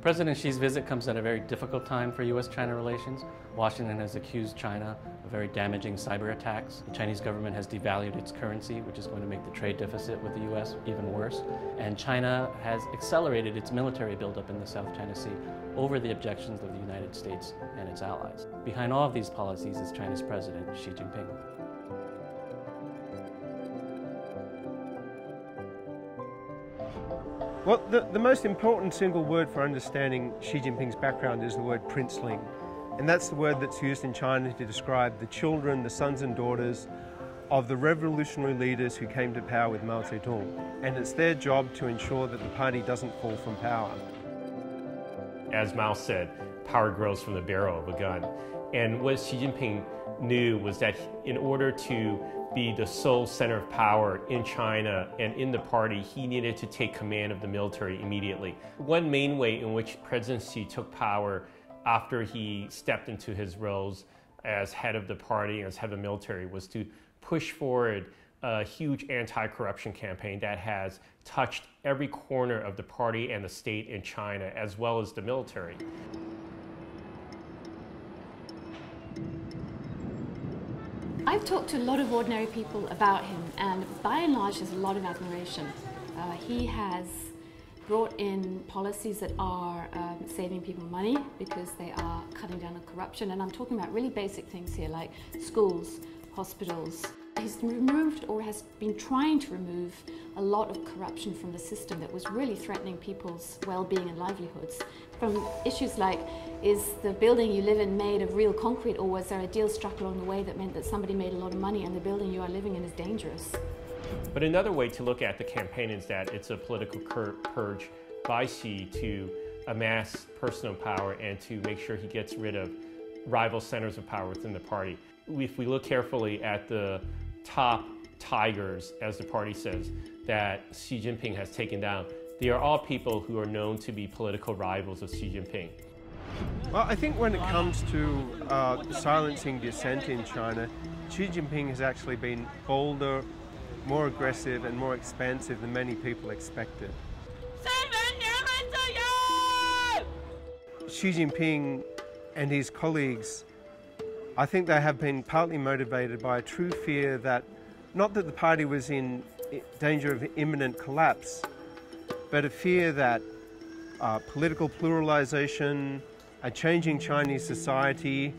President Xi's visit comes at a very difficult time for U.S.-China relations. Washington has accused China of very damaging cyber attacks. The Chinese government has devalued its currency, which is going to make the trade deficit with the U.S. even worse. And China has accelerated its military buildup in the South China Sea over the objections of the United States and its allies. Behind all of these policies is China's president, Xi Jinping. Well, the most important single word for understanding Xi Jinping's background is the word princeling. And that's the word that's used in China to describe the children, the sons and daughters of the revolutionary leaders who came to power with Mao Zedong. And it's their job to ensure that the party doesn't fall from power. As Mao said, power grows from the barrel of a gun. And what Xi Jinping knew was that in order to be the sole center of power in China and in the party, he needed to take command of the military immediately. One main way in which President Xi took power after he stepped into his roles as head of the party and as head of the military was to push forward a huge anti-corruption campaign that has touched every corner of the party and the state in China, as well as the military. I've talked to a lot of ordinary people about him, and by and large there's a lot of admiration. He has brought in policies that are saving people money because they are cutting down on corruption, and I'm talking about really basic things here like schools, hospitals. He's removed, or has been trying to remove, a lot of corruption from the system that was really threatening people's well-being and livelihoods. From issues like, is the building you live in made of real concrete, or was there a deal struck along the way that meant that somebody made a lot of money and the building you are living in is dangerous? But another way to look at the campaign is that it's a political purge by Xi to amass personal power and to make sure he gets rid of rival centers of power within the party. If we look carefully at the top tigers, as the party says, that Xi Jinping has taken down, they are all people who are known to be political rivals of Xi Jinping. Well, I think when it comes to silencing dissent in China, Xi Jinping has actually been bolder, more aggressive and more expansive than many people expected. Xi Jinping and his colleagues, I think they have been partly motivated by a true fear that, not that the party was in danger of imminent collapse, but a fear that political pluralization, a changing Chinese society,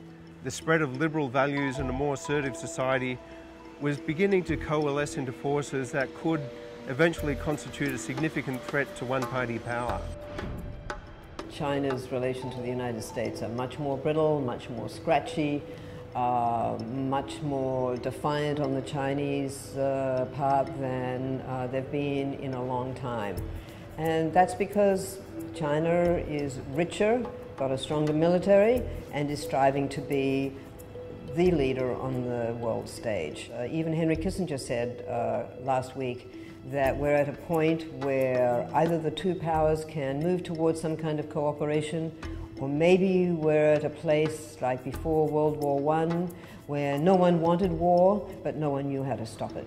the spread of liberal values and a more assertive society was beginning to coalesce into forces that could eventually constitute a significant threat to one-party power. China's relation to the United States are much more brittle, much more scratchy, much more defiant on the Chinese part than they've been in a long time. And that's because China is richer, got a stronger military, and is striving to be the leader on the world stage. Even Henry Kissinger said last week that we're at a point where either the two powers can move towards some kind of cooperation, or maybe we're at a place like before World War I, where no one wanted war, but no one knew how to stop it.